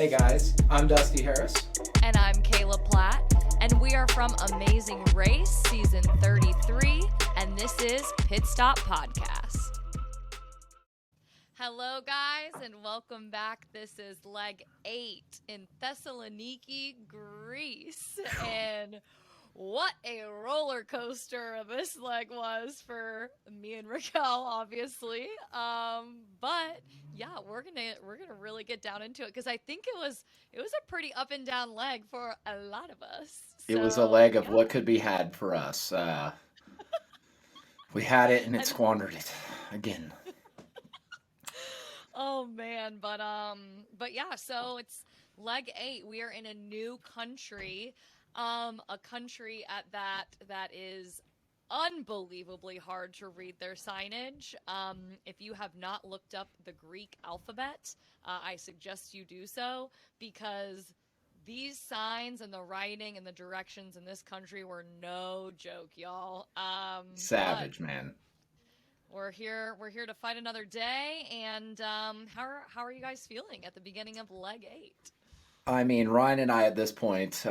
Hey guys, I'm Dusty Harris. And I'm Kayla Platt, and we are from Amazing Race Season 33, and this is Pitstop Podcast. Hello guys, and welcome back. This is Leg 8 in Thessaloniki, Greece, and what a roller coaster this leg was for me and Raquel, obviously. But yeah, we're gonna really get down into it because I think it was a pretty up and down leg for a lot of us. It was a leg of what could be had for us. We had it and it squandered it again. Oh man, but yeah, so it's leg 8. We are in a new country. A country at that is unbelievably hard to read their signage. If you have not looked up the Greek alphabet, I suggest you do so, because these signs and the writing and the directions in this country were no joke, y'all. Savage, man. We're here to fight another day, and how are you guys feeling at the beginning of leg 8? I mean, Ryan and I at this point,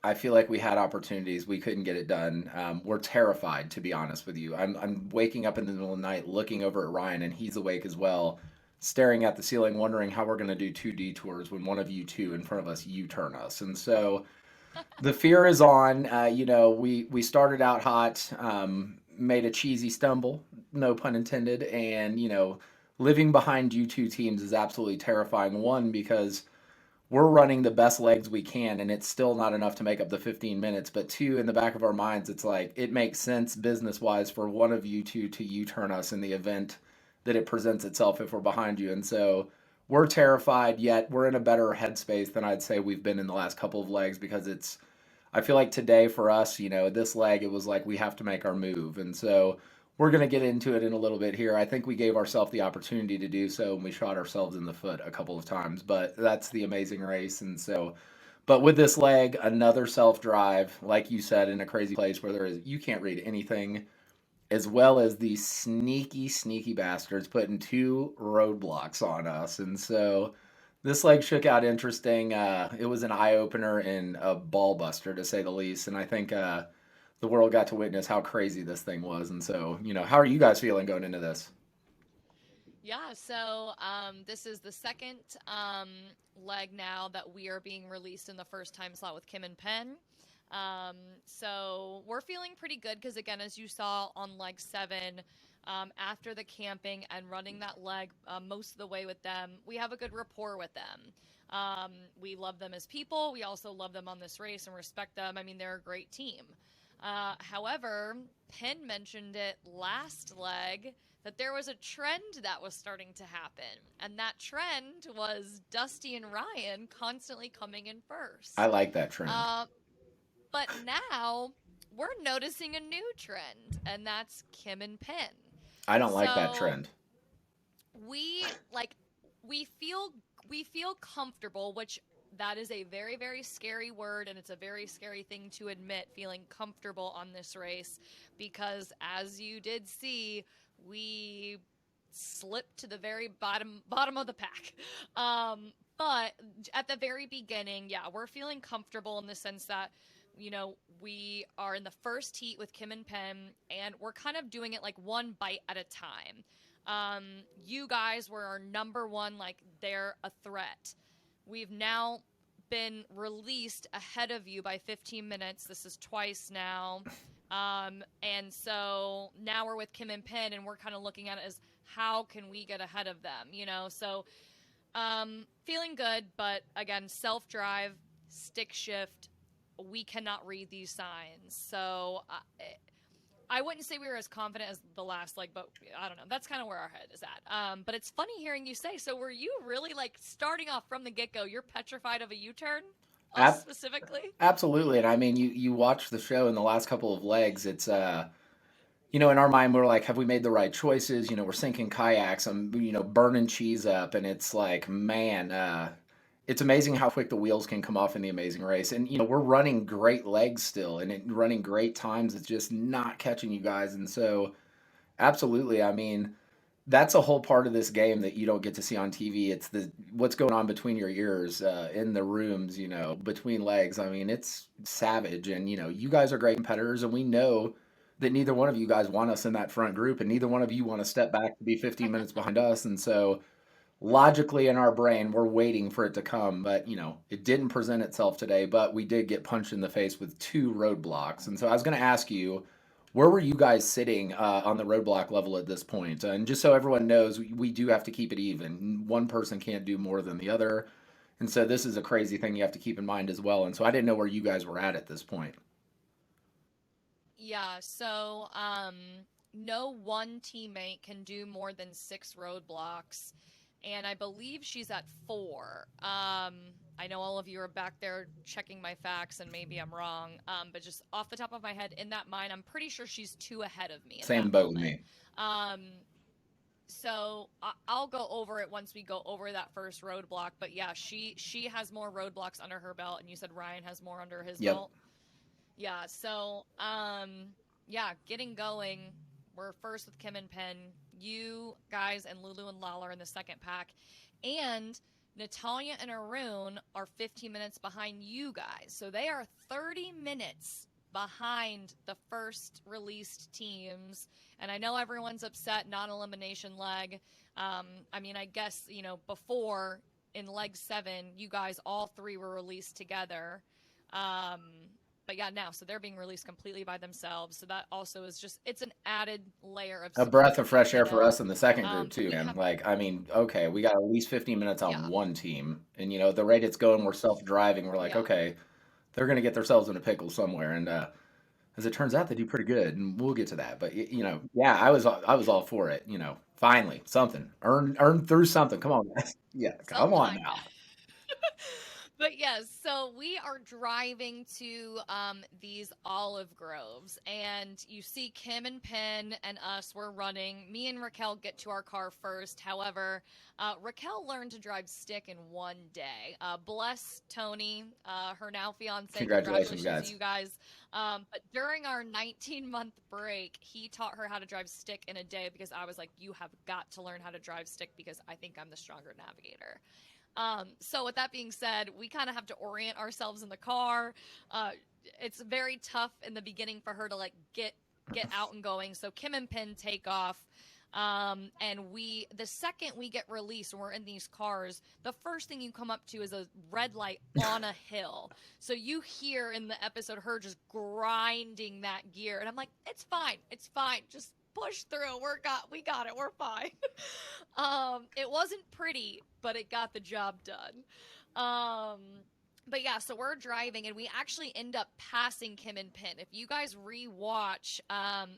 I feel like we had opportunities. We couldn't get it done. We're terrified, to be honest with you. I'm waking up in the middle of the night, looking over at Ryan, and he's awake as well, staring at the ceiling, wondering how we're going to do 2 detours when one of you two in front of us U-turn us. And so the fear is on. We started out hot, made a cheesy stumble, no pun intended, and, living behind you two teams is absolutely terrifying. One, because we're running the best legs we can, and it's still not enough to make up the 15 minutes. But 2, in the back of our minds, it's like, it makes sense business-wise for one of you two to U-turn us in the event that it presents itself if we're behind you. And so we're terrified, yet we're in a better headspace than I'd say we've been in the last couple of legs, because I feel like today for us, this leg, it was like we have to make our move. And so we're going to get into it in a little bit here. I think we gave ourselves the opportunity to do so, and we shot ourselves in the foot a couple of times, but that's the Amazing Race. And so, but with this leg, another self-drive, like you said, in a crazy place where you can't read anything, as well as these sneaky, sneaky bastards putting 2 roadblocks on us. And so this leg shook out interesting. It was an eye-opener and a ball buster, to say the least. And I think the world got to witness how crazy this thing was. And so, how are you guys feeling going into this? Yeah, so this is the second leg now that we are being released in the first time slot with Kim and Penn. So we're feeling pretty good because, again, as you saw on leg 7, after the camping and running that leg most of the way with them, we have a good rapport with them. We love them as people. We also love them on this race and respect them. I mean, they're a great team. However, Penn mentioned it last leg that there was a trend that was starting to happen, and that trend was Dusty and Ryan constantly coming in first. I like that trend. But now we're noticing a new trend, and that's Kim and Penn. I don't like that trend. We feel comfortable, which that is a very, very scary word, and it's a very scary thing to admit, feeling comfortable on this race, because as you did see, we slipped to the very bottom of the pack. But at the very beginning, yeah, we're feeling comfortable in the sense that, we are in the first heat with Kim and Penn, and we're kind of doing it like one bite at a time. You guys were our number one, like they're a threat. We've now been released ahead of you by 15 minutes. This is twice now. And so now we're with Kim and Penn, and we're kind of looking at it as how can we get ahead of them, So feeling good, but again, self-drive, stick shift, we cannot read these signs. So I wouldn't say we were as confident as the last leg, but I don't know. That's kind of where our head is at. But it's funny hearing you say, so were you really like starting off from the get-go, you're petrified of a U-turn? Us specifically? Absolutely. And I mean, you watch the show in the last couple of legs, it's, in our mind, we're like, have we made the right choices? We're sinking kayaks, I'm, burning cheese up. And it's like, man, it's amazing how quick the wheels can come off in the Amazing Race. And, we're running great legs still and running great times. It's just not catching you guys. And so, absolutely, I mean, that's a whole part of this game that you don't get to see on TV. It's the what's going on between your ears, in the rooms, between legs. I mean, it's savage, and you guys are great competitors, and we know that neither one of you guys want us in that front group, and neither one of you want to step back to be 15 minutes behind us, and so logically in our brain we're waiting for it to come, but it didn't present itself today, but we did get punched in the face with two roadblocks. And so I was going to ask you, where were you guys sitting on the roadblock level at this point? And just so everyone knows, we do have to keep it even. One person can't do more than the other, and so this is a crazy thing you have to keep in mind as well. And so I didn't know where you guys were at this point. Yeah, so no one teammate can do more than 6 roadblocks, and I believe she's at 4. I know all of you are back there checking my facts, and maybe I'm wrong, but just off the top of my head, in that mine, I'm pretty sure she's 2 ahead of me in Same that boat with moment. me. Um, so I'll go over it once we go over that first roadblock, but yeah, she has more roadblocks under her belt, and you said Ryan has more under his Yep. belt. Yeah, so yeah, getting going. We're first with Kim and Penn. You guys and Lulu and Lala are in the second pack. And Natalia and Arun are 15 minutes behind you guys. So they are 30 minutes behind the first released teams. And I know everyone's upset, non-elimination leg. I mean, I guess, before in leg 7, you guys all 3 were released together. Um, but yeah, now, so they're being released completely by themselves. So that also is just, it's an added layer of A breath of security, fresh air for us in the second group too, We man. have, Like, I mean, okay, we got at least 15 minutes on yeah, one team, and the rate it's going, we're self-driving. We're like, yeah, okay, they're gonna get themselves in a pickle somewhere, and as it turns out, they do pretty good, and we'll get to that. But yeah, I was all for it. Finally something earn through something. Come on, guys. Yeah, come on sometime. now. But yes, so we are driving to these olive groves, and you see Kim and Penn and us. We're running. Me and Raquel get to our car first. However, Raquel learned to drive stick in one day. Bless Tony, her now fiance. Congratulations, Congratulations to guys. you guys. But during our 19-month break, he taught her how to drive stick in a day because I was like, you have got to learn how to drive stick because I think I'm the stronger navigator. So with that being said, we kind of have to orient ourselves in the car. Uh, it's very tough in the beginning for her to like get out and going. So Kim and Penn take off. And the second we get released and we're in these cars, the first thing you come up to is a red light on a hill. So you hear in the episode her just grinding that gear. And I'm like, it's fine. It's fine. Just push through. We got it. We're fine. It wasn't pretty, but it got the job done. Um, but yeah, so we're driving and we actually end up passing Kim and Penn. If you guys rewatch,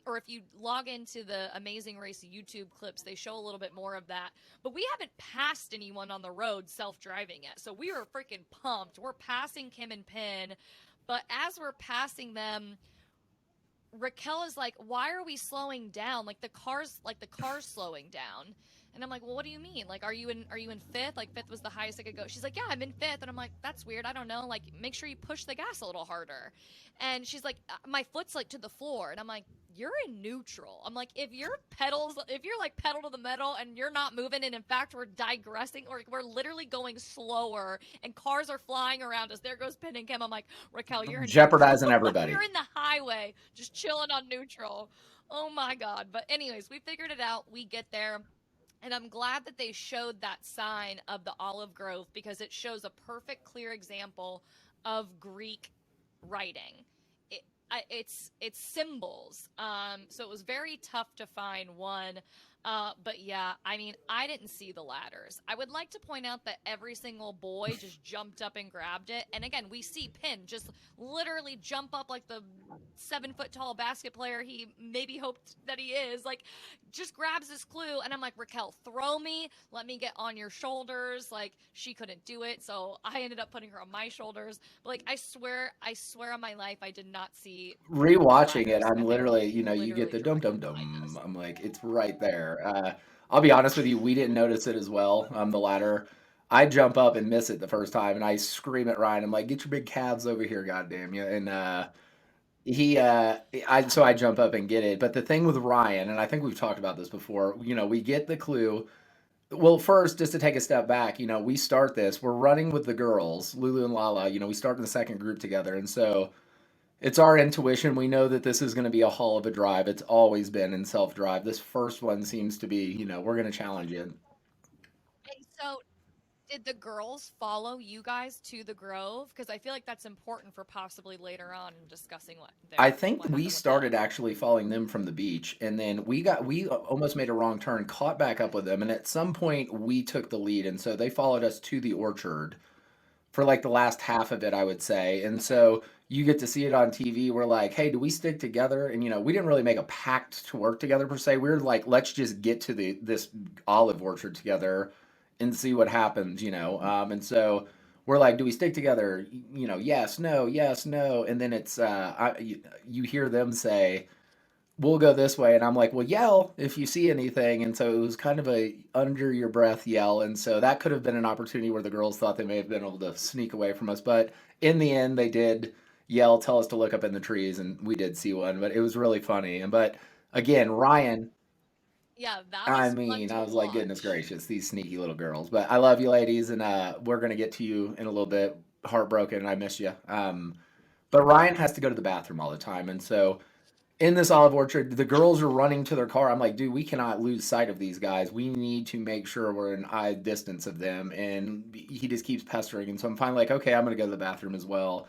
or if you log into the Amazing Race YouTube clips, they show a little bit more of that. But we haven't passed anyone on the road self-driving yet. So we were freaking pumped. We're passing Kim and Penn. But as we're passing them, Raquel is like, why are we slowing down? Like the car's slowing down. And I'm like, well, what do you mean? Like, are you in fifth? Like fifth was the highest I could go. She's like, yeah, I'm in fifth. And I'm like, that's weird. I don't know. Like, make sure you push the gas a little harder. And she's like, my foot's like to the floor. And I'm like, you're in neutral. I'm like, if you're like pedal to the metal and you're not moving, and in fact we're digressing, or we're literally going slower and cars are flying around us. There goes Penn and Kim. I'm like, Raquel, you're in neutral. Jeopardizing everybody. You're in the highway, just chilling on neutral. Oh my God. But anyways, we figured it out. We get there. And I'm glad that they showed that sign of the olive grove because it shows a perfect, clear example of Greek writing. It's symbols. So it was very tough to find one. But yeah, I mean, I didn't see the ladders. I would like to point out that every single boy just jumped up and grabbed it. And again, we see Penn just literally jump up like the 7 foot tall basket player he maybe hoped that he is. Like, just grabs this clue. And I'm like, Raquel, throw me. Let me get on your shoulders. Like, she couldn't do it. So I ended up putting her on my shoulders. But like, I swear on my life, I did not see the Rewatching it, ladders. I'm And they were literally, you get literally the dum dum directly behind dum. us. I'm like, it's right there. I'll be honest with you, we didn't notice it as well. The ladder. I jump up and miss it the first time, and I scream at Ryan. I'm like, "Get your big calves over here, goddamn you!" And he I jump up and get it. But the thing with Ryan, and I think we've talked about this before, we get the clue. Well, first, just to take a step back, we start this. We're running with the girls, Lulu and Lala. We start in the second group together, and so it's our intuition. We know that this is going to be a hell of a drive. It's always been in self drive. This first one seems to be, we're going to challenge it. And so, did the girls follow you guys to the Grove? Because I feel like that's important for possibly later on discussing I think what we happened with them. started actually following them from the beach, and then we almost made a wrong turn, caught back up Okay. with them, and at some point we took the lead, and so they followed us to the orchard for like the last half of it, I would say. And Okay. so you get to see it on TV. We're like, hey, do we stick together? And we didn't really make a pact to work together per se. We were like, let's just get to this olive orchard together and see what happens. And so we're like, do we stick together? Yes, no, yes, no. And then you hear them say, we'll go this way, and I'm like, well, yell if you see anything. And so it was kind of a under your breath yell, and so that could have been an opportunity where the girls thought they may have been able to sneak away from us, but in the end they did yell, tell us to look up in the trees, and we did see one. But it was really funny. And but again, Ryan, Yeah, that I was fun mean, to I was like, goodness watch. gracious, these sneaky little girls. But I love you ladies, and we're gonna get to you in a little bit. Heartbroken, I miss you. But Ryan has to go to the bathroom all the time, and so in this olive orchard, the girls are running to their car. I'm like, dude, we cannot lose sight of these guys. We need to make sure we're in eye distance of them. And he just keeps pestering. And so I'm finally like, okay, I'm going to go to the bathroom as well,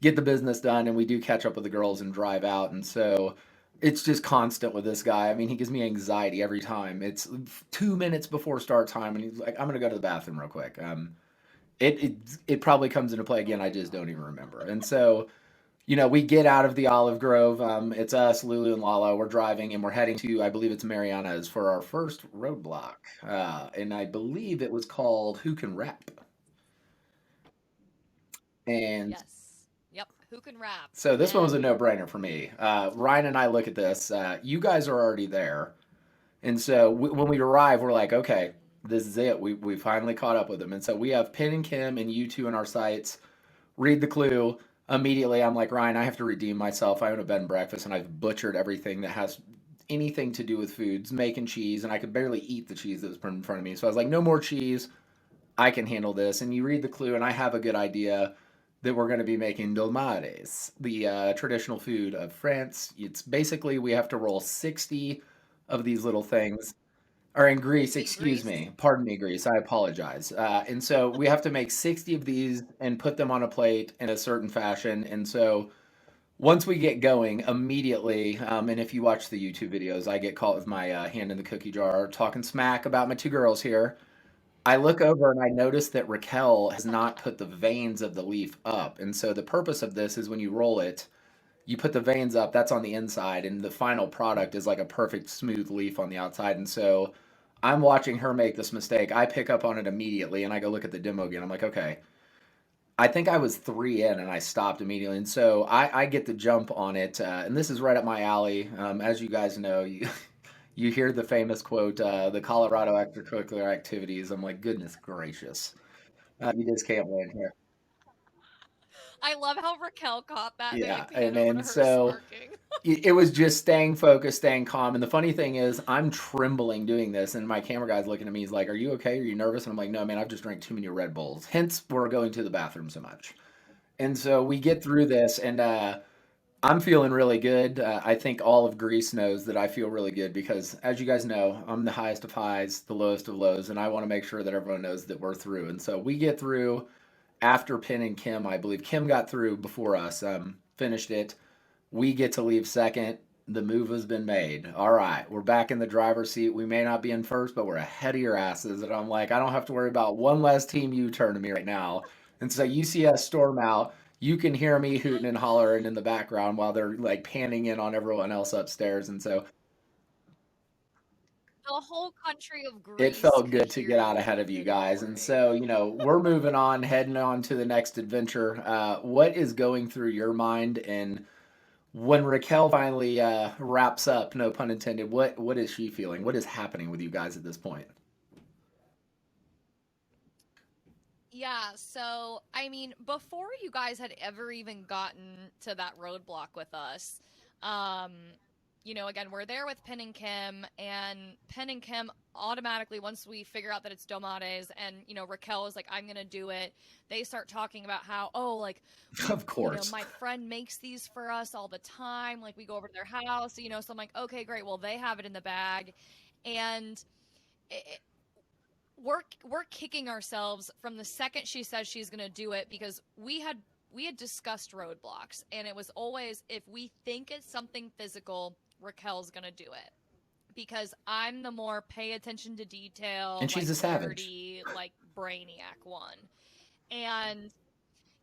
get the business done. And we do catch up with the girls and drive out. And so it's just constant with this guy. I mean, he gives me anxiety every time. It's 2 minutes before start time. And he's like, I'm going to go to the bathroom real quick. It, it, it probably comes into play again. I just don't even remember. And so we get out of the olive grove. It's us, Lulu, and Lala. We're driving and we're heading to, I believe it's Mariana's for our first roadblock. And I believe it was called Who Can Rap. And Yes. Yep. Who can rap? so this one was a And no brainer for me. Ryan and I look at this. You guys are already there. And so when we arrive, we're like, okay, this is it. We finally caught up with them. And so we have Pin and Kim and you two in our sights. Read the clue. Immediately, I'm like, Ryan, I have to redeem myself. I own a bed and breakfast, and I've butchered everything that has anything to do with foods, making cheese, and I could barely eat the cheese that was put in front of me. So I was like, no more cheese. I can handle this. And you read the clue, and I have a good idea that we're going to be making dolmades, the traditional food of France. It's basically we have to roll 60 of these little things or in Greece, in excuse Greece. me. Pardon me, Greece. I apologize. And so we have to make 60 of these and put them on a plate in a certain fashion. And so once we get going, immediately, and if you watch the YouTube videos, I get caught with my hand in the cookie jar talking smack about my two girls here. I look over and I notice that Raquel has not put the veins of the leaf up. And so the purpose of this is when you roll it, you put the veins up, that's on the inside, and the final product is like a perfect smooth leaf on the outside. And so I'm watching her make this mistake. I pick up on it immediately and I go look at the demo again. I'm like, okay, I think I was three in and I stopped immediately. And so I get the jump on it. And this is right up my alley. As you guys know, you hear the famous quote, the Colorado extracurricular activities. I'm like, goodness gracious. You just can't win here. I love how Raquel caught that and Yeah. it And panned over to then her so smirking. it was just staying focused, staying calm. And the funny thing is, I'm trembling doing this, and my camera guy's looking at me. He's like, "Are you okay? Are you nervous?" And I'm like, "No, man. I've just drank too many Red Bulls. Hence, we're going to the bathroom so much." And so we get through this, and I'm feeling really good. I think all of Greece knows that I feel really good because, as you guys know, I'm the highest of highs, the lowest of lows, and I want to make sure that everyone knows that we're through. And so we get through after Pin and Kim. I believe Kim got through before us, finished it. We get to leave second. The move has been made. All right, we're back in the driver's seat. We may not be in first, but we're ahead of your asses. And I'm like, I don't have to worry about one less team U turn to me right now. And so you see us storm out. You can hear me hooting and hollering in the background while they're like panning in on everyone else upstairs. And so The whole country of it Greece felt could good to hear get you out ahead of you hooting and guys. And hollering. so, we're moving on, heading on to the next adventure. What is going through your mind? And when Raquel finally wraps up, no pun intended, what is she feeling? What is happening with you guys at this point? Yeah, so I mean, before you guys had ever even gotten to that roadblock with us, um, again, we're there with Penn and Kim, and Penn and Kim automatically, once we figure out that it's dolmades, and Raquel is like, I'm gonna do it. They start talking about how, oh, like Of course. my friend makes these for us all the time. Like we go over to their house, So I'm like, okay, great. Well, they have it in the bag, and it, we're kicking ourselves from the second she says she's going to do it, because we had discussed roadblocks, and it was always, if we think it's something physical, Raquel's going to do it, because I'm the more pay attention to detail, And like she's a savage. nerdy, like brainiac one. And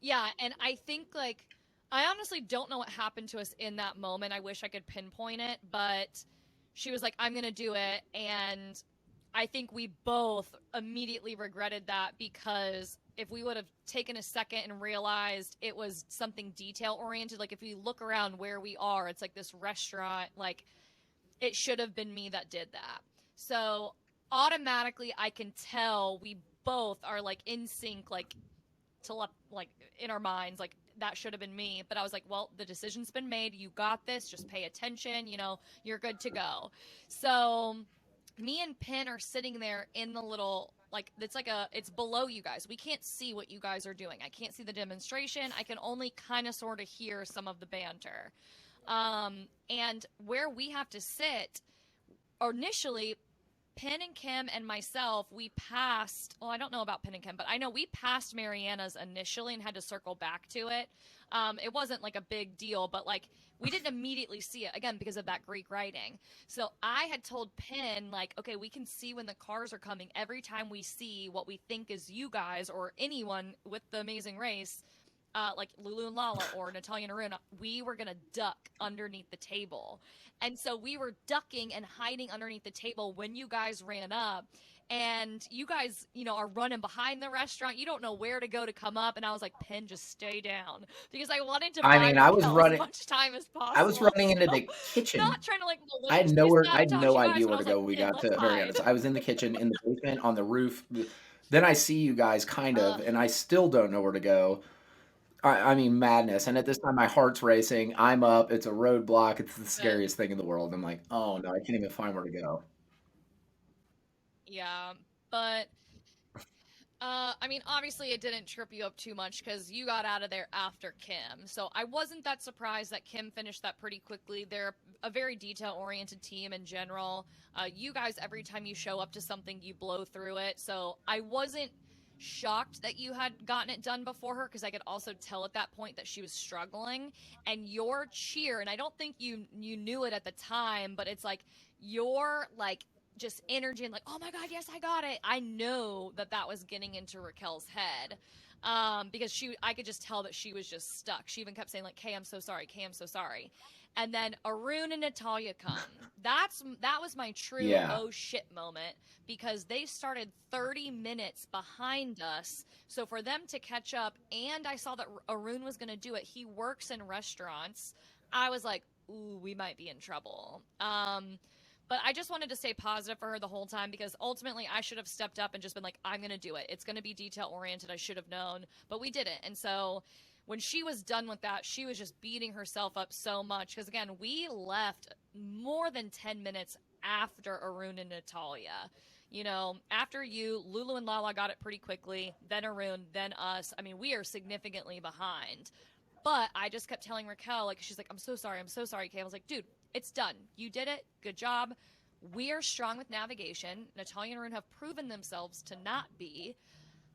yeah, and I think, like, I honestly don't know what happened to us in that moment. I wish I could pinpoint it, but she was like, I'm going to do it. And I think we both immediately regretted that, because if we would have taken a second and realized it was something detail oriented, like if we look around where we are, it's like this restaurant, like it should have been me that did that. So automatically I can tell we both are like in sync, like like in our minds, like that should have been me. But I was like, well, the decision's been made. You got this. Just pay attention. You're good to go. So me and Penn are sitting there in the little, like, it's below you guys. We can't see what you guys are doing. I can't see the demonstration. I can only kind of sort of hear some of the banter. And where we have to sit, initially, Penn and Kim and myself, we passed, well, I don't know about Penn and Kim, but I know we passed Mariana's initially and had to circle back to it. It wasn't like a big deal, but like we didn't immediately see it, again, because of that Greek writing. So I had told Penn, like, okay, we can see when the cars are coming. Every time we see what we think is you guys or anyone with the Amazing Race, like Lulu and Lala or Natalia and Arun, we were going to duck underneath the table. And so we were ducking and hiding underneath the table when you guys ran up. And you guys, are running behind the restaurant. You don't know where to go to come up. And I was like, Penn, just stay down. Because I wanted to I buy mean, I was Raquel as running. much time as I was possible. running into So, the kitchen. not trying to like I had maliciously nowhere. I had sabotage no you guys, idea but I where to was go like, when we Penn, got let's to hide. Mariana's. I was in the kitchen, in the basement, on the roof. Then I see you guys, kind Uh, of, and I still don't know where to go. I mean, madness. And at this time, my heart's racing. I'm up. It's a roadblock. It's the but scariest thing in the world. I'm like, oh no, I can't even find where to go. yeah, but I mean, obviously it didn't trip you up too much because you got out of there after Kim. So I wasn't that surprised that Kim finished that pretty quickly. They're a very detail-oriented team in general. You guys, every time you show up to something, you blow through it. So I wasn't shocked that you had gotten it done before her, because I could also tell at that point that she was struggling. And your cheer, and I don't think you knew it at the time, but it's like your like just energy and like, oh my god, yes, I got it. I know that was getting into Raquel's head, because I could just tell that she was just stuck. She even kept saying like, Kay, I'm so sorry, Kay, I'm so sorry. And then Arun and Natalia come. That was my true Yeah. oh shit moment, because they started 30 minutes behind us. So for them to catch up, and I saw that Arun was going to do it. He works in restaurants. I was like, ooh, we might be in trouble. But I just wanted to stay positive for her the whole time, because ultimately I should have stepped up and just been like, I'm going to do it. It's going to be detail oriented. I should have known, but we didn't. And so when she was done with that, she was just beating herself up so much. Because again, we left more than 10 minutes after Arun and Natalia. After you, Lulu and Lala got it pretty quickly, then Arun, then us. I mean, we are significantly behind. But I just kept telling Raquel, like, she's like, I'm so sorry, Kay. I was like, dude, it's done. You did it. Good job. We are strong with navigation. Natalia and Arun have proven themselves to not be.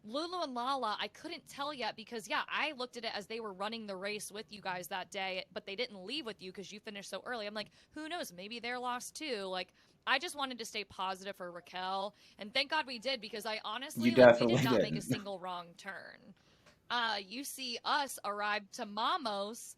Lulu and Lala, I couldn't tell yet, because, yeah, I looked at it as they were running the race with you guys that day, but they didn't leave with you because you finished so early. I'm like, who knows? Maybe they're lost too. Like, I just wanted to stay positive for Raquel, and thank God we did, because I You honestly, like, we did definitely not make a did. single wrong turn. You see us arrive to Mamos.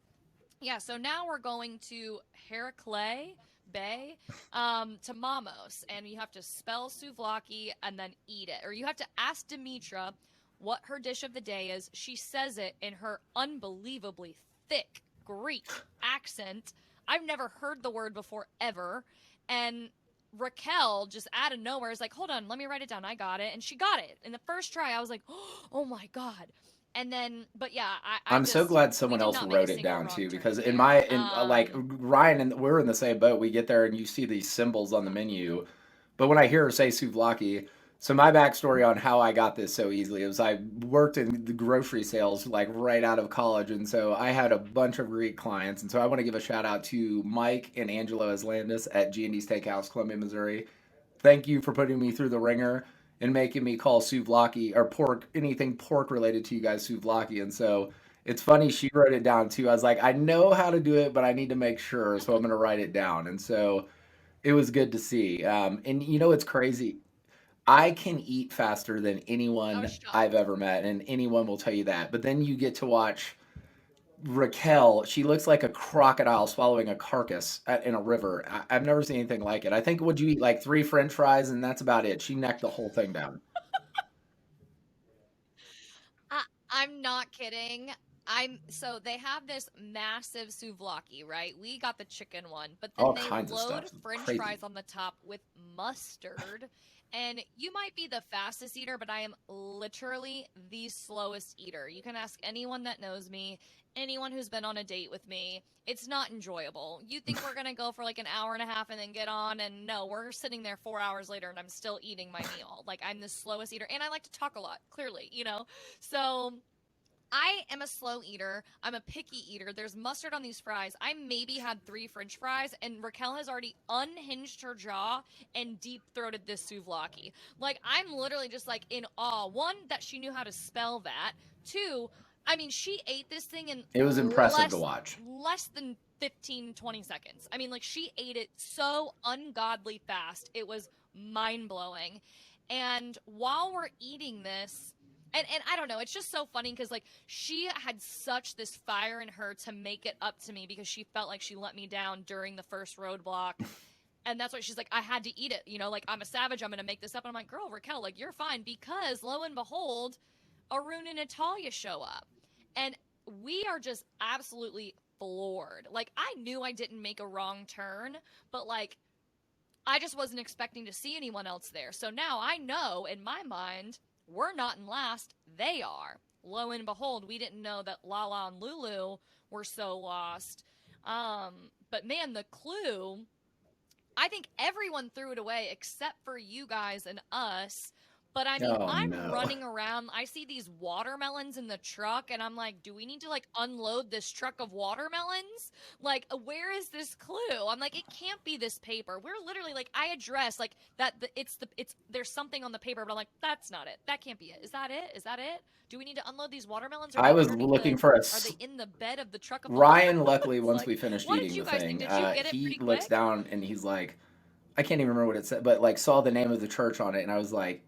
Yeah, so now we're going to Heracles Bay, to Mamos, and you have to spell souvlaki and then eat it. Or you have to ask Demetra what her dish of the day is. She says it in her unbelievably thick Greek accent. I've never heard the word before, ever. And Raquel just out of nowhere is like, hold on, let me write it down. I got it. And she got it. In the first try, I was like, oh my God. And then, but yeah, I I'm so just, glad we someone did else not make a wrote it single down wrong too, turn because in there. my in like Ryan and we're in the same boat. We get there and you see these symbols on the menu, but when I hear her say souvlaki, so my backstory on how I got this so easily is I worked in the grocery sales like right out of college, and so I had a bunch of Greek clients, and so I want to give a shout out to Mike and Angelo Islandis at G&D Steakhouse, Columbia, Missouri. Thank you for putting me through the ringer and making me call souvlaki or pork, anything pork related to you guys souvlaki. And so it's funny she wrote it down too. I was like, I know how to do it, but I need to make sure, so I'm going to write it down. And so it was good to see. And you know, it's crazy. I can eat faster than I was anyone I've shocked. ever met, and anyone will tell you that. But then you get to watch Raquel. She looks like a crocodile swallowing a carcass in a river. I've never seen anything like it. I think would you eat like three French fries, and that's about it. She necked the whole thing down. I, I'm not kidding. I'm so they have this massive souvlaki, right? We got the chicken one, but then All they kinds of load stuff. french Crazy. fries on the top with mustard. And you might be the fastest eater, but I am literally the slowest eater. You can ask anyone that knows me, anyone who's been on a date with me. It's not enjoyable. You think we're going to go for like an hour and a half and then get on, and no, we're sitting there 4 hours later and I'm still eating my meal. Like, I'm the slowest eater, and I like to talk a lot, clearly. So I am a slow eater. I'm a picky eater. There's mustard on these fries. I maybe had three French fries, and Raquel has already unhinged her jaw and deep throated this souvlaki. Like, I'm literally just like in awe. One, that she knew how to spell that. Two, I mean, she ate this thing in It was impressive to watch. less than 15, 20 seconds. I mean, like, she ate it so ungodly fast. It was mind blowing. And while we're eating this, and I don't know, it's just so funny because like she had such this fire in her to make it up to me because she felt like she let me down during the first roadblock. And that's why she's like, I had to eat it, like I'm a savage, I'm gonna make this up. And I'm like, girl, Raquel, like you're fine, because lo and behold, Arun and Natalia show up. And we are just absolutely floored. Like, I knew I didn't make a wrong turn, but like I just wasn't expecting to see anyone else there. So now I know in my mind, we're not in last, they are. Lo and behold, we didn't know that Lala and Lulu were so lost. But man, the clue, I think everyone threw it away except for you guys and us. But I mean, Oh I'm no. running around. I see these watermelons in the truck, and I'm like, do we need to like unload this truck of watermelons? Like, where is this clue? I'm like, it can't be this paper. We're literally like, I address like that. It's there's something on the paper, but I'm like, that's not it. That can't be it. Is that it? Is that it? Do we need to unload these watermelons? Are I they was underneath looking the? for a Are they in the bed of the truck of the Ryan. Luckily, watermelons? once Like, we finished what did eating you the guys think? thing, Did you get it he pretty looks quick? down and he's like, I can't even remember what it said, but like saw the name of the church on it, and I was like,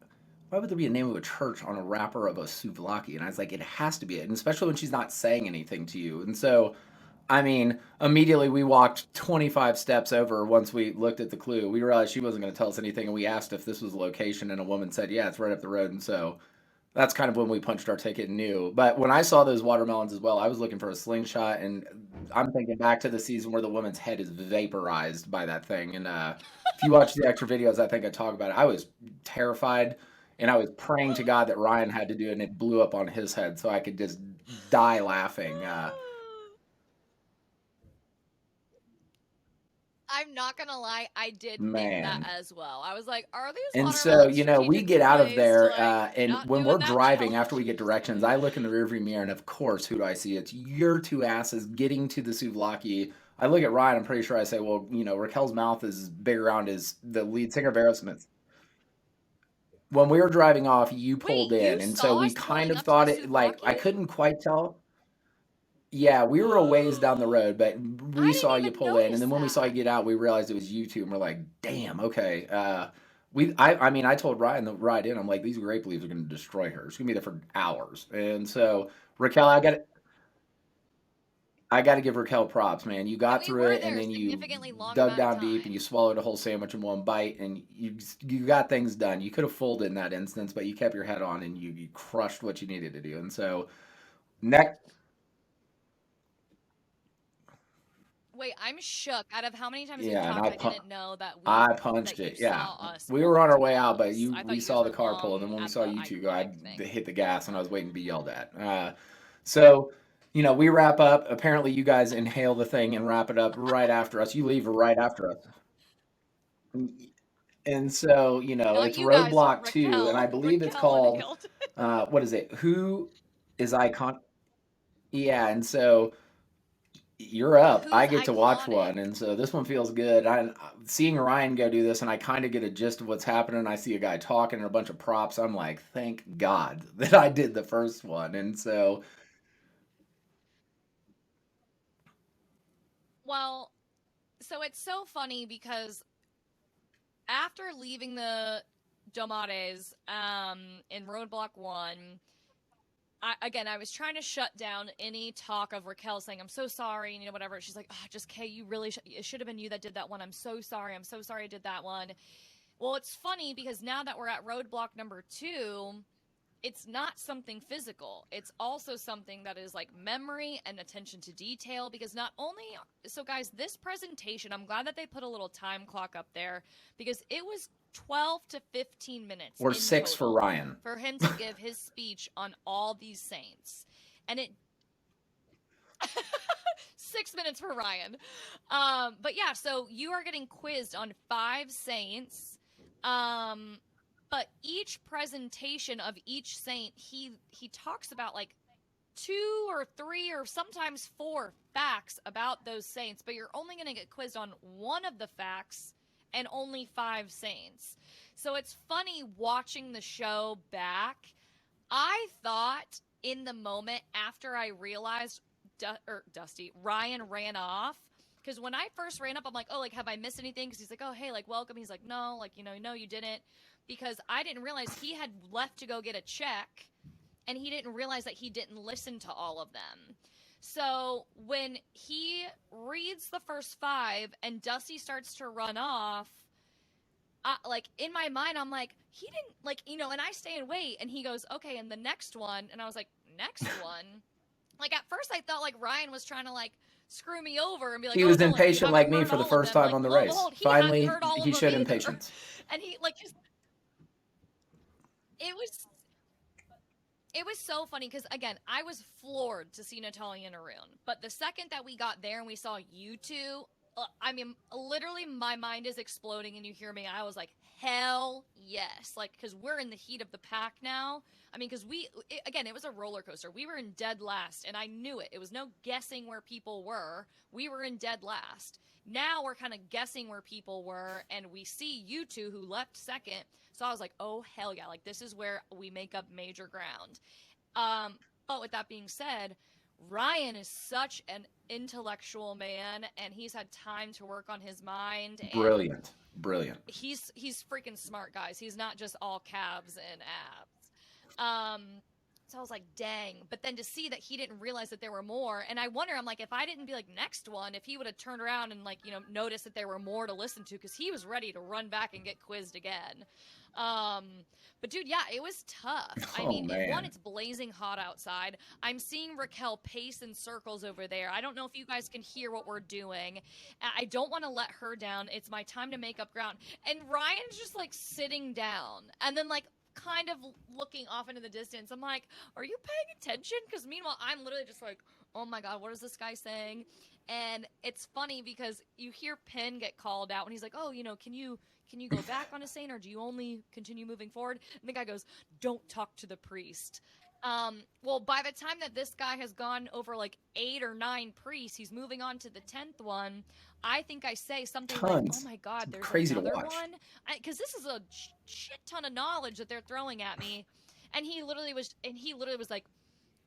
why would there be a name of a church on a wrapper of a souvlaki? And I was like, it has to be it, and especially when she's not saying anything to you. And so, I mean, immediately we walked 25 steps over once we looked at the clue. We realized she wasn't going to tell us anything, and we asked if this was a location, and a woman said, yeah, it's right up the road. And so that's kind of when we punched our ticket and knew. But when I saw those watermelons as well, I was looking for a slingshot, and I'm thinking back to the season where the woman's head is vaporized by that thing. And if you watch the extra videos, I think I talk about it. I was terrified, and I was praying to God that Ryan had to do it, and it blew up on his head, so I could just die laughing. I'm not gonna lie, I did think that Man. as well. I was like, are these And so, watermelons we get strategically out of placed? there, Like, and not when doing we're that driving, after we get challenge. directions, I look in the rearview mirror, and of course, who do I see? It's your two asses getting to the souvlaki. I look at Ryan. I'm pretty sure I say, "Well, Raquel's mouth is big around as the lead singer of Aerosmith." When we were driving off, you pulled Wait, you in, and so saw we us kind pulling of up to the thought it like souvlaki? I couldn't quite tell. Yeah, we were a ways down the road, but we I saw didn't you even pull in, and notice then when we saw you that. get out, we realized it was you two, and we're like, "Damn, okay." I mean, I told Ryan the ride in, I'm like, "These grape leaves are going to destroy her. She's going to be there for hours." And so, Raquel, I got to give Raquel props, man. You And got we through were it, and there a then you significantly long dug amount of down deep, and you time. swallowed a whole sandwich in one bite, and you got things done. You could have folded in that instance, but you kept your head on, and you crushed what you needed to do. And so, next. Wait, I'm shook. Out of how many times we've Yeah, and talked, I didn't know I punched that you it. Yeah, saw us we were pull on our into way the out, but house. I we thought you guys saw the were car pull, and then when we at saw the you two go, I iconic thing. hit the gas, and I was waiting to be yelled at. So we wrap up. Apparently, you guys inhale the thing and wrap it up right after us. You leave right after us. And so, Not it's you guys, Roadblock 2, and I Raquel. believe it's Raquel called, inhaled. what is it? Who is icon? Yeah, and so you're up. I Who's get to watch iconic? one, and so this one feels good. Seeing Ryan go do this, and I kind of get a gist of what's happening. I see a guy talking and a bunch of props. I'm like, thank God that I did the first one. And so, Well, so it's so funny because after leaving the Domades in Roadblock 1, I was trying to shut down any talk of Raquel saying, I'm so sorry, and whatever. She's like, oh, just Kay, you really it should have been you that did that one. I'm so sorry. I'm so sorry I did that one. Well, it's funny because now that we're at Roadblock number 2, it's not something physical. It's also something that is like memory and attention to detail because not only so guys, this presentation, I'm glad that they put a little time clock up there because it was 12 to 15 minutes or in 6 for total Ryan. for him to give his speech on all these saints. And it 6 minutes for Ryan. But yeah, so you are getting quizzed on 5 saints. But each presentation of each saint, he talks about like 2 or 3 or sometimes 4 facts about those saints, but you're only going to get quizzed on one of the facts and only 5 saints. So it's funny watching the show back. I thought in the moment after I realized Ryan ran off, because when I first ran up, I'm like, oh, like, have I missed anything? Because he's like, oh, hey, like, welcome. He's like, no, like, no, you didn't. Because I didn't realize he had left to go get a check, and he didn't realize that he didn't listen to all of them. So when he reads the first 5 and Dusty starts to run off, like, in my mind, I'm like, he didn't, like, and I stay and wait, and he goes, okay, and the next one, and I was like, next one? Like, at first I thought, like, Ryan was trying to, like, screw me over and be like, He oh, was no, like, you impatient haven't like me heard for the all of first them. time Like, on the lo and race. behold, he hadn't Finally, heard all he of them showed either. impatience. And he, like, just, it was it was so funny because again, I was floored to see Natalia and Arun. But the second that we got there and we saw you two, I mean, literally my mind is exploding and you hear me. I was like, hell yes. Like, because we're in the heat of the pack now. I mean, because again, it was a roller coaster. We were in dead last and I knew it. It was no guessing where people were. We were in dead last. Now we're kind of guessing where people were and we see you two who left second. So I was like, oh, hell yeah. Like, this is where we make up major ground. But with that being said, Ryan is such an intellectual man and he's had time to work on his mind and Brilliant. he's freaking smart, guys. He's not just all calves and abs. So I was like, dang. But then to see that he didn't realize that there were more, and I wonder, I'm like, if I didn't be like next one, if he would have turned around and like, noticed that there were more to listen to, because he was ready to run back and get quizzed again. But dude, yeah, it was tough. I Oh, mean, man. it's blazing hot outside. I'm seeing Raquel pace in circles over there. I don't know if you guys can hear what we're doing. I don't want to let her down. It's my time to make up ground. And Ryan's just like sitting down and then like kind of looking off into the distance. I'm like, are you paying attention? Because meanwhile, I'm literally just like, oh my God, what is this guy saying? And it's funny because you hear Penn get called out and he's like, oh, can you go back on a saint or do you only continue moving forward? And the guy goes, don't talk to the priest. Well, by the time that this guy has gone over like 8 or 9 priests, he's moving on to the 10th one. I think I say something like, oh my God, there's Crazy to another watch. one. Because this is a shit ton of knowledge that they're throwing at me. And he literally was like,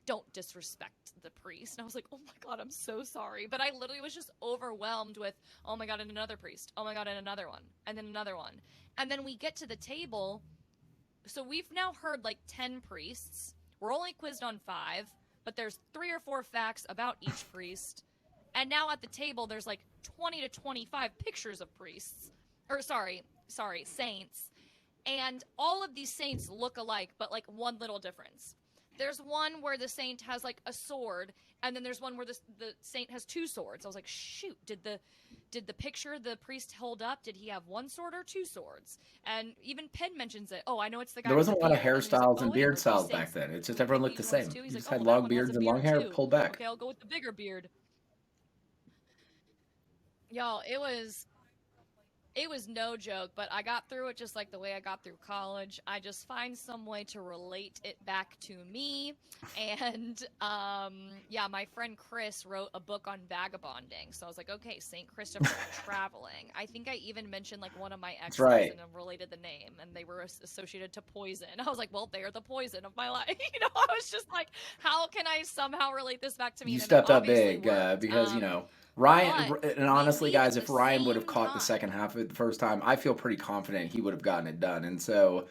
don't disrespect the priest. And I was like, oh my God, I'm so sorry. But I literally was just overwhelmed with, oh my God, and another priest. Oh my God, and another one. And then another one. And then we get to the table. So we've now heard like 10 priests. We're only quizzed on 5, but there's 3 or 4 facts about each priest. And now at the table, there's like 20 to 25 pictures of priests. Or sorry, saints. And all of these saints look alike, but like one little difference. there's one where the saint has like a sword, and then there's one where the saint has 2 swords. I was like, shoot, did the picture the priest hold up, did he have 1 sword or 2 swords? And even Penn mentions it. Oh, I know it's the guy There with wasn't the a lot of beard. And he's like, hairstyles oh and wait, beard were these styles back saints then. It's just who everyone picked looked the these ones same. too? He's You like, just oh had well, that long one has beards a and long beard hair too. pulled back. Okay, I'll go with the bigger beard. Y'all, it was no joke, but I got through it just like the way I got through college. I just find some way to relate it back to me. And yeah, my friend Chris wrote a book on vagabonding. So I was like, okay, St. Christopher traveling. I think I even mentioned like one of my That's exes right. and related the name, and they were associated to poison. I was like, well, they're the poison of my life. I was just like, how can I somehow relate this back to me? You And then it stepped up obviously big worked. because, Ryan, But and we honestly, leave guys, at the if Ryan would have same caught the time. second half of it the first time, I feel pretty confident he would have gotten it done. And so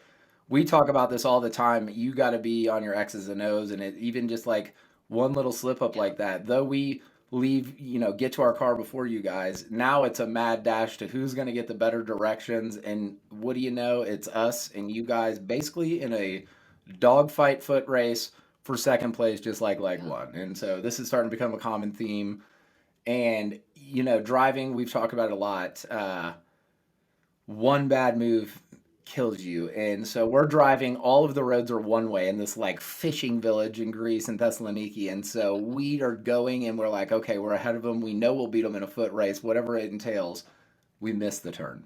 we talk about this all the time. You got to be on your X's and O's, and even just like one little slip up Yep. like that, though we leave, get to our car before you guys, now it's a mad dash to who's going to get the better directions. And what do you know? It's us and you guys basically in a dogfight foot race for second place, just like leg Yep. one. And so this is starting to become a common theme. And, driving, we've talked about it a lot. One bad move kills you. And so we're driving, all of the roads are one way in this like fishing village in Greece and Thessaloniki. And so we are going and we're like, okay, we're ahead of them. We know we'll beat them in a foot race, whatever it entails. We miss the turn.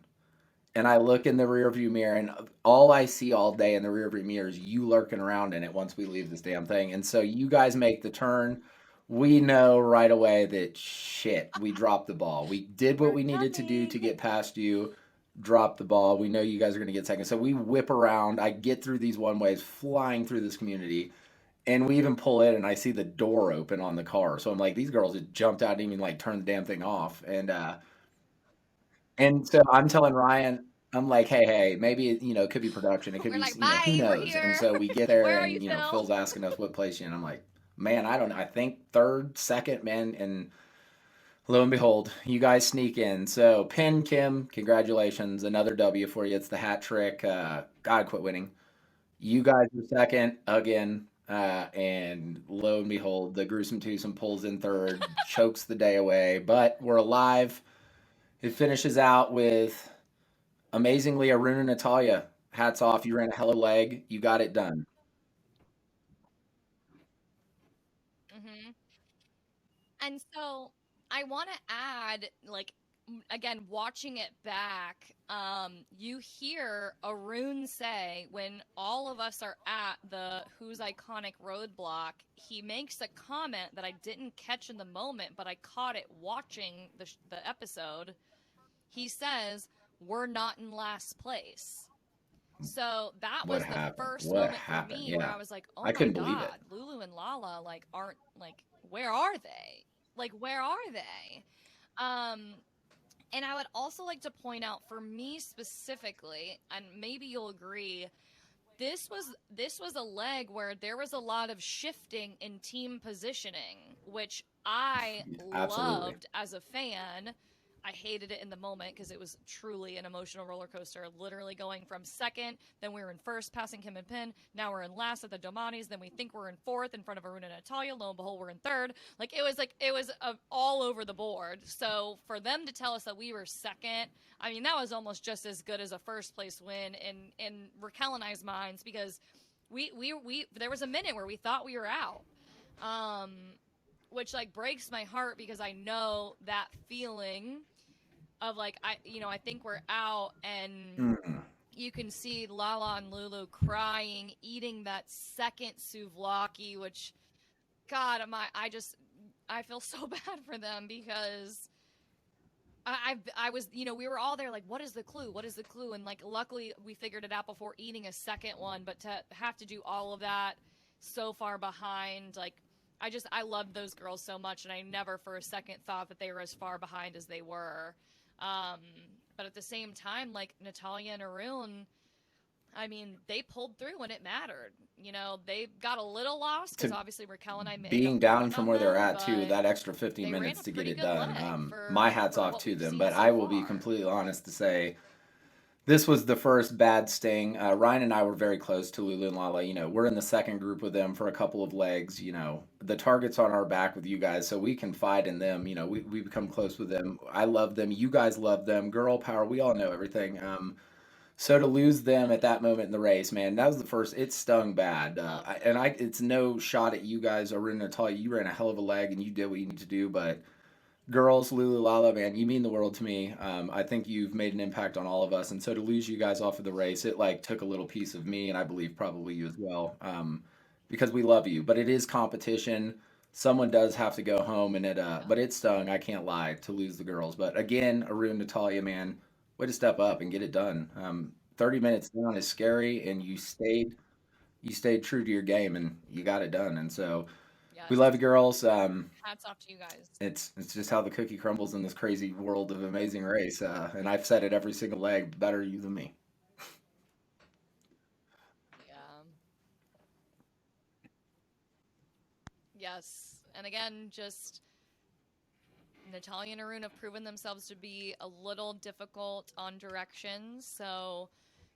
And I look in the rearview mirror, and all I see all day in the rearview mirror is you lurking around in it once we leave this damn thing. And so you guys make the turn. We know right away that shit, we dropped the ball. We did what We're we needed to do to coming. get past you, drop the ball. We know you guys are going to get second. So we whip around. I get through these one ways, flying through this community, and we even pull in, and I see the door open on the car. So I'm like, these girls had jumped out and even like turned the damn thing off. And so I'm telling Ryan, I'm like, hey, maybe it could be production. It could We're be, like, who bye, we're knows? And here. so we get there, Where are you, and Phil? Phil's asking us what place you in. I'm like, man, I don't know. I think third, second, man. And lo and behold, you guys sneak in. So Pin Kim, congratulations, another W for you. It's the hat trick. God, quit winning. You guys are second again. And lo and behold, the gruesome twosome pulls in third, chokes the day away. But we're alive. It finishes out with amazingly, Aruna Natalia, hats off. You ran a hell of a leg. You got it done. Hmm. And so I want to add, like, again, watching it back, you hear Arun say when all of us are at the Who's Iconic Roadblock, he makes a comment that I didn't catch in the moment, but I caught it watching the episode. He says, we're not in last place. So that What was the happened? first What moment for happened? me where Yeah. I was like, oh I my couldn't believe it. God, Lulu and Lala, like, aren't, like, where are they? Like, where are they? Um, and I would also like to point out for me specifically, and maybe you'll agree, this was a leg where there was a lot of shifting in team positioning, which I Absolutely. loved as a fan. I hated it in the moment because it was truly an emotional roller coaster. Literally going from second, then we were in first, passing Kim and Pin. Now we're in last at the Domani's. Then we think we're in fourth in front of Aruna and Natalia. Lo and behold, we're in third. Like it was all over the board. So for them to tell us that we were second, I mean that was almost just as good as a first place win in Raquel and I's minds because we there was a minute where we thought we were out. Um, which like breaks my heart because I know that feeling of like I think we're out and Mm-mm. you can see Lala and Lulu crying, eating that second souvlaki, which God, I feel so bad for them because I was we were all there like what is the clue, what is the clue, and like luckily we figured it out before eating a second one, but to have to do all of that so far behind, like I loved those girls so much, and I never for a second thought that they were as far behind as they were. Um, but at the same time, like Natalia and Arun, I mean, they pulled through when it mattered. They got a little lost because To obviously Raquel and I made a being point down from on where they're them, at too, but that extra 15 they ran minutes a to get pretty it good done. leg My for hats off what to we've them, seen but so I will be far. completely honest to say This was the first bad sting. Ryan and I were very close to Lulu and Lala. We're in the second group with them for a couple of legs. The target's on our back with you guys, so we confide in them. We become close with them. I love them. You guys love them. Girl power. We all know everything. So to lose them at that moment in the race, man, that was the first. It stung bad. It's no shot at you guys. Arun and Natalia, you ran a hell of a leg and you did what you need to do, but girls, Lulu, Lala, man, you mean the world to me. I think you've made an impact on all of us, and so to lose you guys off of the race, it like took a little piece of me, and I believe probably you as well, because we love you. But it is competition. Someone does have to go home, and but it stung. I can't lie to lose the girls. But again, Arun, Natalia, man, way to step up and get it done. 30 minutes down is scary, and you stayed true to your game, and you got it done. And so we Yes. love you, girls. Hats off to you guys. It's just how the cookie crumbles in this crazy world of Amazing Race. And I've said it every single leg, better you than me. Yeah. Yes. And again, just Natalia and Arun have proven themselves to be a little difficult on directions. So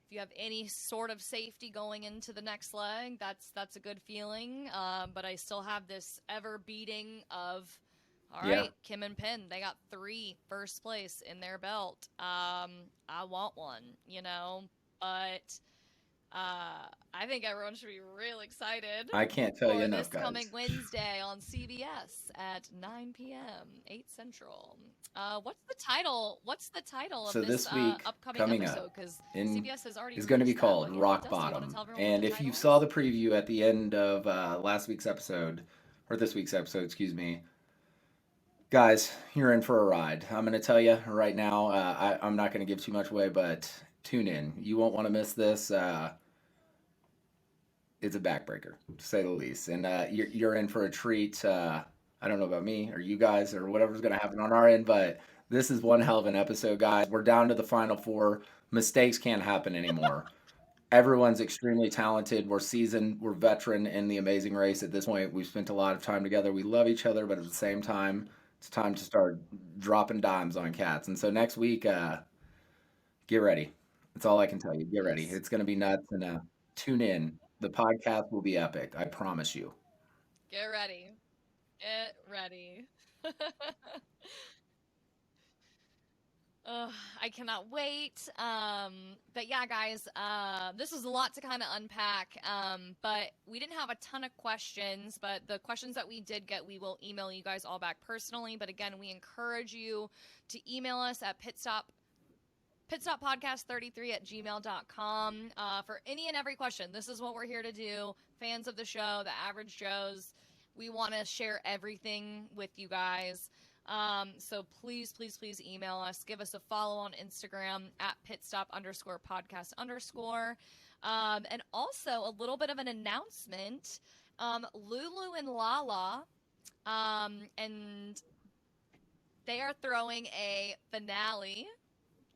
if you have any sort of safety going into the next leg, that's a good feeling. But I still have this ever beating of, all Yeah, right, Kim and Penn, they got 3 first place in their belt. I want one, but I think everyone should be real excited I can't tell you for this enough, coming guys. Wednesday on CBS at 9 p.m., 8 Central. What's the title of So this this week, upcoming coming up, episode? Because in CBS has already is going to be released that. called But Rock Dusty, you want to Bottom. tell everyone what And the if you title saw is? the preview at the end of last week's episode, or this week's episode, excuse me, guys, you're in for a ride. I'm going to tell you right now. I'm not going to give too much away, but tune in. You won't want to miss this. It's a backbreaker, to say the least. And you're in for a treat. I don't know about me or you guys or whatever's going to happen on our end, but this is one hell of an episode, guys. We're down to the final four. Mistakes can't happen anymore. Everyone's extremely talented. We're seasoned. We're veteran in the Amazing Race at this point. We've spent a lot of time together. We love each other, but at the same time, it's time to start dropping dimes on cats. And so next week, get ready. That's all I can tell you. Get ready. Yes. It's going to be nuts. And tune in. The podcast will be epic. I promise you. Get ready. Get ready. Ugh, I cannot wait. But yeah, guys, this was a lot to kind of unpack. But we didn't have a ton of questions, but the questions that we did get, we will email you guys all back personally. But again, we encourage you to email us at pitstoppodcast33 at gmail.com for any and every question. This is what we're here to do. Fans of the show, the average Joes, we want to share everything with you guys. So please, please, please email us. Give us a follow on Instagram at pitstop_podcast_. And also a little bit of an announcement. Lulu and Lala, and they are throwing a finale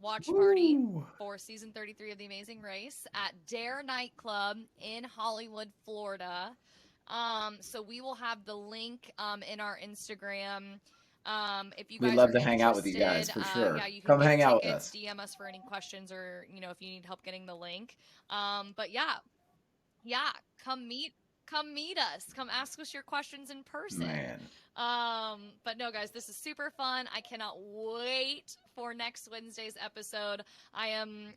watch party Woo! for season 33 of The Amazing Race at Dare Nightclub in Hollywood, Florida. So we will have the link in our Instagram. If you We'd guys love are to hang out with you guys interested, for sure. yeah, you can Come get hang out with tickets, us. DM us for any questions, or if you need help getting the link. But yeah, yeah, come meet us. Come ask us your questions in person. Man. But no, guys, this is super fun. I cannot wait for next Wednesday's episode. I am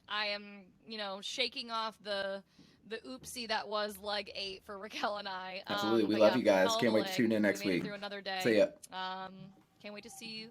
shaking off the oopsie that was leg 8 for Raquel and I. Absolutely. We But love yeah, you guys. hell of Can't a wait to leg. tune in We next made it week. through another See day. ya. Can't wait to see you